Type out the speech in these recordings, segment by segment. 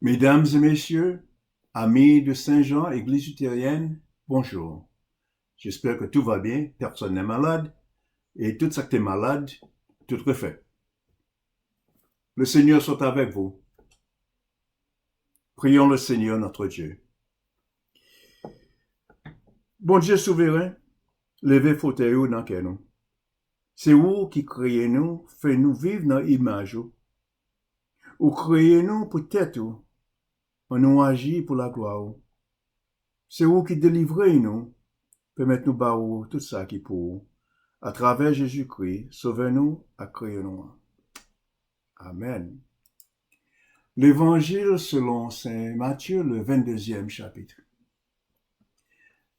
Mesdames et messieurs, amis de Saint-Jean, Église luthérienne, bonjour. J'espère que tout va bien, personne n'est malade, et tout ça qui est malade, tout refait. Le Seigneur soit avec vous. Prions le Seigneur notre Dieu. Bon Dieu souverain, levez fauteuil dans quel nous. C'est vous qui créez nous, fait nous vivre dans l'image. Ou créez nous peut-être, on nous agit pour la gloire. C'est vous qui délivrez nous, permettez nous barrer tout ça qui pour. À travers Jésus-Christ, sauvez-nous à créer-nous. Amen. L'Évangile selon Saint Matthieu, le 22e chapitre.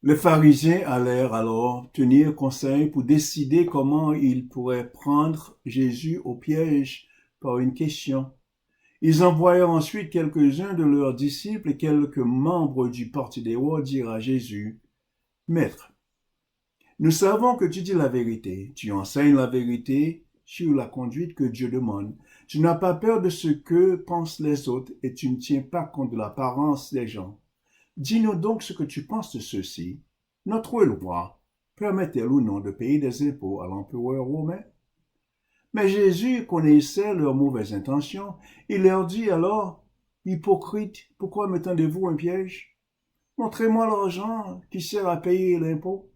Les pharisiens allèrent alors tenir conseil pour décider comment ils pourraient prendre Jésus au piège par une question. Ils envoyèrent ensuite quelques-uns de leurs disciples et quelques membres du parti des rois dire à Jésus, « Maître, nous savons que tu dis la vérité, tu enseignes la vérité sur la conduite que Dieu demande. Tu n'as pas peur de ce que pensent les autres et tu ne tiens pas compte de l'apparence des gens. Dis-nous donc ce que tu penses de ceci. Notre loi permet-elle ou non de payer des impôts à l'empereur romain? » Mais Jésus connaissait leurs mauvaises intentions. Il leur dit alors, « Hypocrite, pourquoi me tendez-vous un piège? Montrez-moi l'argent qui sert à payer l'impôt. »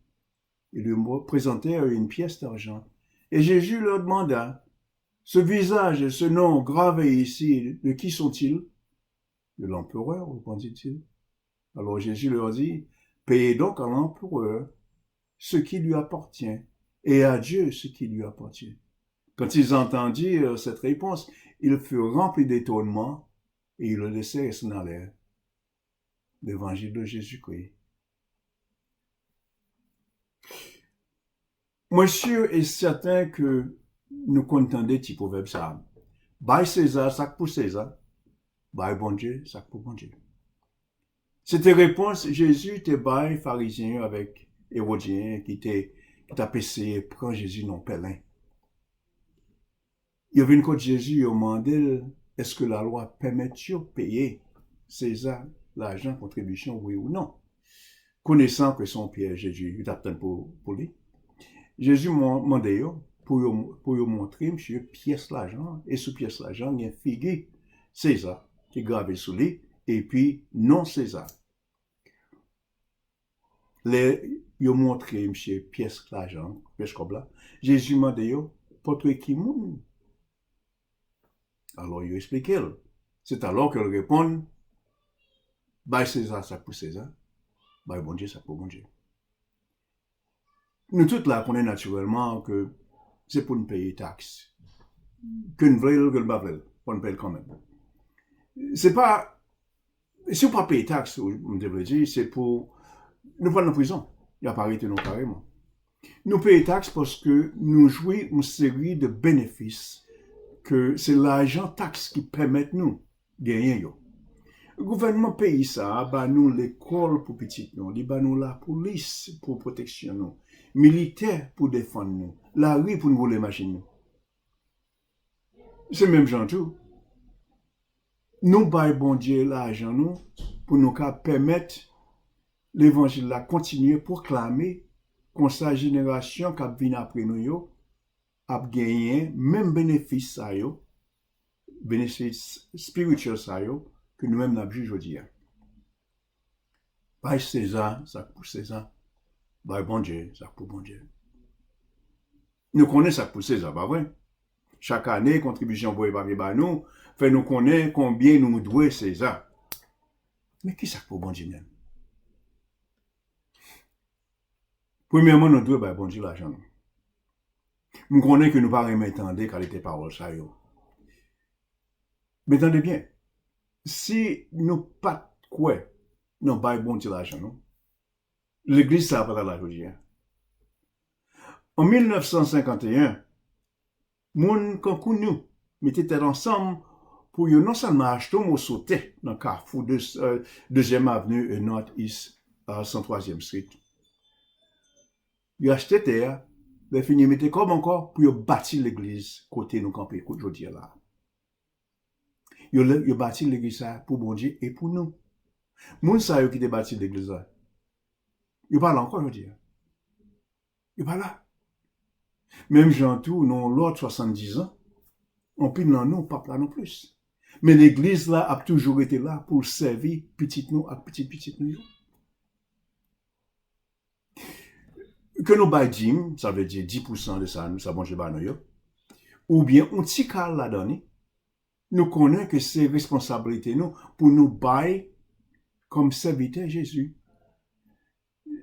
Ils lui présentèrent une pièce d'argent. Et Jésus leur demanda, « Ce visage et ce nom gravés ici, de qui sont-ils? » « De l'empereur, répondit-il. Alors Jésus leur dit, « Payez donc à l'empereur ce qui lui appartient, et à Dieu ce qui lui appartient. » Quand ils entendirent cette réponse, ils furent remplis d'étonnement, et ils le laissèrent et s'en allèrent. L'évangile de Jésus-Christ. Moi, sûr et certain que nous contendons des proverbes ça. Bail César, ça pour César. Bail bon Dieu, ça pour bon Dieu. C'était réponse, Jésus te bail pharisien avec Hérodien qui t'a passé, prend Jésus non pèlerin. Il y avait une côte Jésus, il a demandé, est-ce que la loi permet de payer César l'argent, contribution, oui ou non? Connaissant que son piège, Jésus, il t'attend pour lui. Jésus m'a demandé pour lui montrer, monsieur, pièce l'argent, et sous pièce l'argent, il y a une figure César qui est gravé sous lui, et puis non César. Il a montré, monsieur, pièce l'argent, pièce comme là. Jésus m'a dit, pour toi qui moun. Alors il a expliqué. C'est alors qu'elle répond, bah César, ça pour César, bah bon Dieu, ça pour bon Dieu. Nous tous là connaissons naturellement que c'est pour nous payer taxes. Que nous voulons, que nous ne voulons pas, nous payer quand même. C'est pas, si on ne pas payer taxes, on devrait dire, c'est pour nous prendre en prison. Il n'y a pas arrêté non carrément. Nous payons taxes parce que nous jouons une série de bénéfices que c'est l'argent taxe qui permet nous de gagner. Le gouvernement paye ça, bah nous l'école pour petit nous, bah nous la police pour protection nous, militaire pour défendre nous, la rue pour nous voler machine nous. C'est même genre tout. Nous bail bon Dieu l'argent nous pour nous permettre l'évangile à continuer pour proclamer qu'on sa génération qui vient après nous yo a gagné même bénéfice ça yo, bénéfice spirituel ça yo que nous-mêmes n'a vu aujourd'hui. Bail César, ça pour César. Bail bon Dieu, ça pour bon Dieu. Nous connaissons ça pour César, pas vrai? Chaque année, contribution pour épargner par nous, fait nous connaître combien nous devons César. Mais qui ça pour bon Dieu même? Premièrement, nous devons bon Dieu l'argent. Nous connaissons que nous ne pouvons pas entendre quand les paroles ça yo. Mais attendez bien. Si nous pas quoi, nous pas bon Dieu l'argent, non? L'église ça pas la aujourd'hui. En 1951, moun kankou nous mettaient ensemble pour non seulement acheter mais sauter dans Carrefour 2e avenue et North-East à 103e Street. Ils achetaient terre, les fini mettaient comme encore pour bâtir l'église côté nous camper aujourd'hui là. Yo bâti l'église ça pour bon Dieu et pour nous. Moun sa yo qui te bâti l'église là. Yo pas là encore, je dis. Yo pas là. Même Jean tout, non, l'autre 70 ans, on pile dans nous, pas là non plus. Mais l'église là a toujours été là pour servir petit nous à petit nous. Que nous baillons, ça veut dire 10% de ça, nous savons que nous ou bien on t'y cale la donner, nous connaissons que c'est responsabilité nous pour nous bailler comme serviteur Jésus.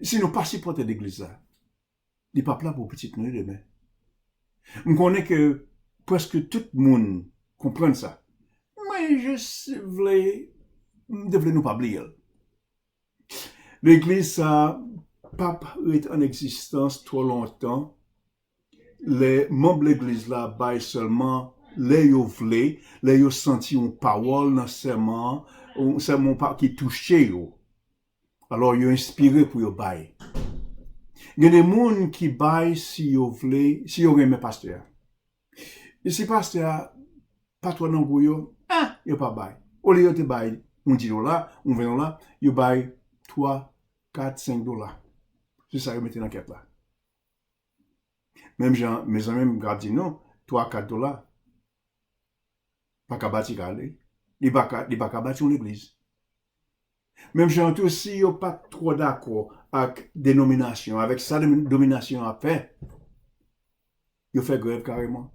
Si nous pas supporter l'église là, il n'est pas là pour petit nous demain. On connaît que presque tout le monde comprend ça. Mais je voulais nous pas oublier. L'église ça pas est en existence trop longtemps. Les membres de l'église là baillent seulement les yo vle, les yo senti une parole dans serment, un serment qui touche yo. Alors yo inspiré pour yo bailler. Il y a des gens qui baillent si yo vle, si yo remet pasteur. Et si pasteur pas trop dans yo, yo pas bail. Au lieu de bail, on dit là, on vient là, yo bail 3, 4, 5 dollars. C'est ça yo mettez dans quête là. Même gens, mes amis me gardent dit non, 3, 4 dollars. Pas qu'à bâtir aller. Il pas qu'à bâtir l'église. Même gens aussi, yo pas trop d'accord avec dénomination, avec sa dénomination à faire. Yo fait grève carrément.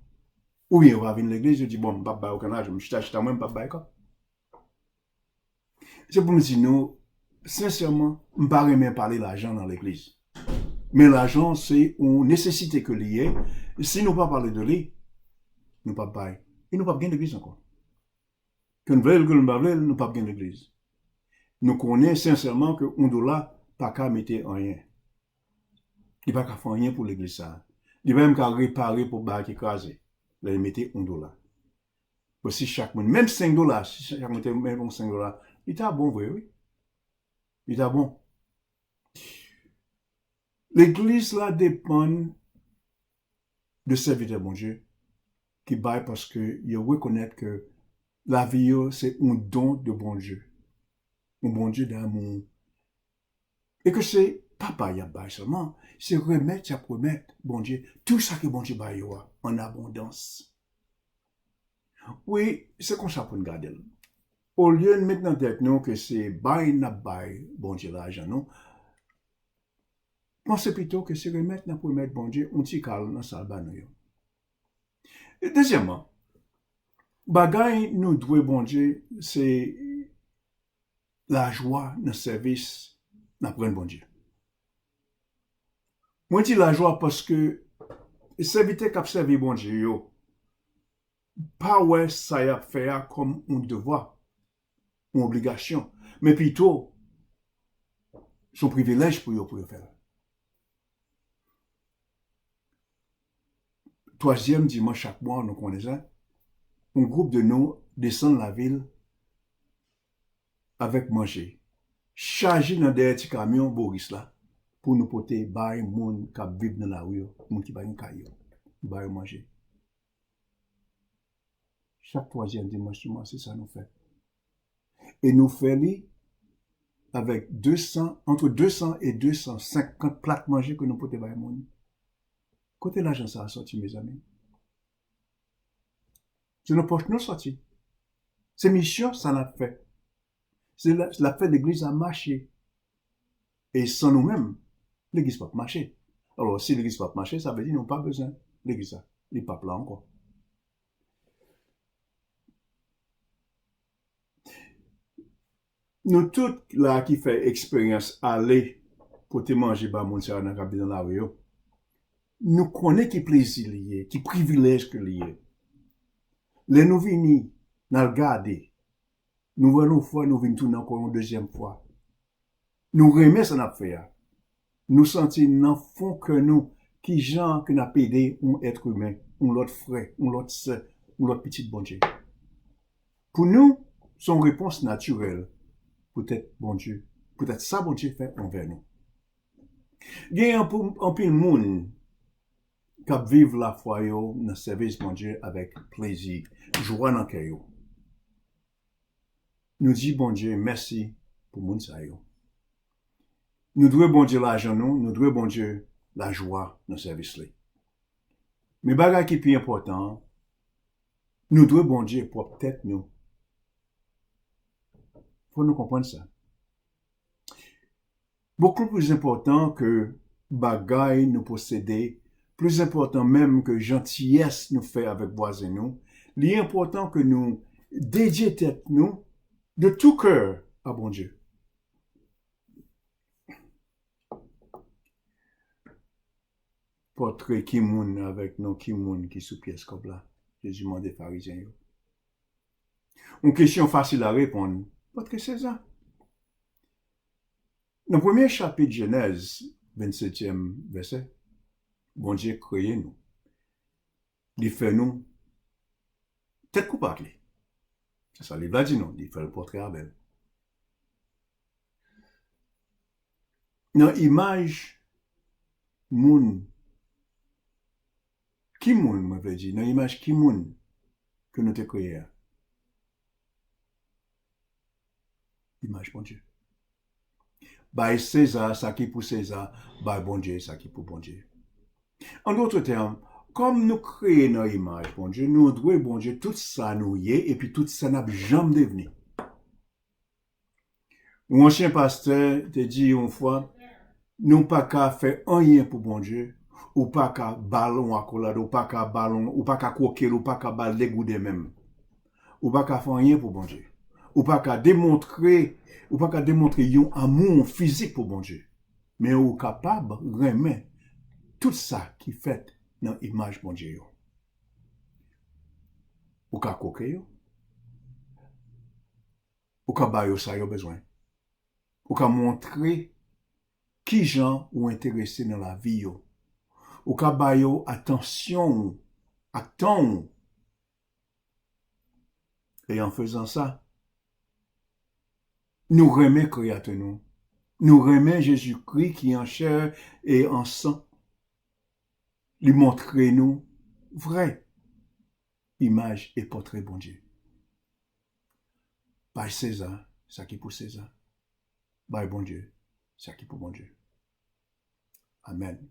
Ou bien, on va venir à l'église, je dis, bon, papa, au Canada, je me suis acheté moi, papa, quoi. C'est pour me dire, nous, sincèrement, je ne pas même parler l'argent dans l'église. Mais l'argent, c'est une nécessité que lié. Si nous ne pas parler de lui, nous ne pas bailler. Et nous ne pas gagner l'église encore. Que nous voulons, que nous ne voulons, nous ne pas gagner l'église. Nous connaissons sincèrement que on doit là, pas qu'à mettre rien. Il pas qu'à faire rien pour l'église ça. Il va même qu'à réparer pour bailler qui écrasé. Là, il mettait $1. Si chaque monde, même $5, si chaque monde mettait même $5, il était bon, oui. Il était bon. L'église là dépend de serviteur bon Dieu qui baille parce que il reconnaît que la vie c'est un don de bon Dieu. Un bon Dieu d'amour. Et que c'est papa y a baille seulement, c'est remettre, bon Dieu, tout ça que bon Dieu baille en abondance. Oui, c'est comme ça pour nous garder. Au lieu de mettre dans tête nous que c'est baille n'a baille, bon Dieu l'argent, non? Pensez plutôt que c'est remettre n'a pour mettre bon Dieu, on t'y calme dans sa banouille. Et deuxièmement, bagay nous doit bon Dieu, c'est la joie dans le service n'a pour bon Dieu. Moi, je dis la joie parce que le serviteur qui a servi bon Dieu, pas ouais, ça y a fait comme un devoir, une obligation, mais plutôt son privilège pour le faire. Troisième dimanche chaque mois, nous connaissons, un groupe de nous descend la ville avec manger, chargé dans des petits camions Boris là, pour nous porter bail moun qui vivent dans la rue, moun qui bail caillou, bail manger. Chaque troisième dimanche, c'est ça nous fait. Et nous faisons avec entre 200 et 250 plats manger que nous portons bail moun. Côté l'argent ça a sorti, mes amis. C'est nos poches nous sorti. C'est mission, ça l'a fait. C'est la fait l'église a marché. Et sans nous-mêmes, l'église pas marcher. Alors, si l'église pas marcher, ça veut dire nous n'avons pas besoin. L'église, il n'est pas là encore. Nous tous là qui fait expérience aller pour te manger bah mon sœur dans la rue, nous connaissons qui plaisir lié, qui privilège que lié. Les nous venons, nous regarder, nous voyons une fois, nous venons tourner encore une deuxième fois. Nous remettons ça n'a fait. Nous sentons dans le fond que nous, qui gens que n'a pédé un être humain, un l'autre frère, un l'autre sœur, un l'autre petit bon Dieu. Pour nous, son réponse naturelle, peut-être bon Dieu, peut-être ça bon Dieu fait envers nous. Il y a un peu de monde qui vivent la foi dans le service bon Dieu avec plaisir, joie dans le cœur. nous dit bon Dieu merci pour moun sa yo. Nous devons bon Dieu l'argent nous devons bon Dieu la joie dans le service là. Mais bagay qui est plus important, nous devons bon Dieu pour tête nous. Faut nous comprendre ça. Beaucoup plus important que bagay nous posséder, plus important même que gentillesse nous fait avec voisin nous, l'important que nous dédier tête nous de tout cœur à bon Dieu. Portrait qui moun avec nos qui moun qui sous pièce comme là. Jésus m'a des pharisiens. Une question facile à répondre. Portrait César. Dans le premier chapitre de Genèse, 27e verset, bon Dieu créé nous. Il fait nous tête coupable. C'est ça, il va dire non, il fait le portrait Abel. Dans l'image, moun, qui moun, moi veux dire, dans l'image qui moun que nous te créé. Image bon Dieu. By César, ça qui pour César, by bon Dieu, ça qui pour bon Dieu. En d'autres termes, comme nous créons notre image, bon Dieu, nous devons, bon Dieu, tout ça nous y est, et puis tout ça n'a jamais devenu. Un ancien pasteur te dit une fois, nous pas qu'à faire rien pour bon Dieu, ou pas qu'à ballon à collade, ou pas qu'à ballon, ou pas qu'à coquer, ou pas qu'à balle dégoûter même. Ou pas qu'à faire rien pour bon Dieu. Ou pas qu'à démontrer un amour physique pour bon Dieu. Mais ou capable remettre tout ça qui fait dans l'image bon Dieu. Ou qu'à coquer, ou qu'à bailler ça y a besoin. Ou qu'à montrer qui gens ou intéressé dans la vie yo. Ou qu'à bailler attention à ton. Et en faisant ça, nous remet créateur nous. Nous remet Jésus-Christ qui en chair et en sang. Lui montrer nous vrai image et portrait bon Dieu. By César, ça qui pour César. By bon Dieu, ça qui pour bon Dieu. Amen.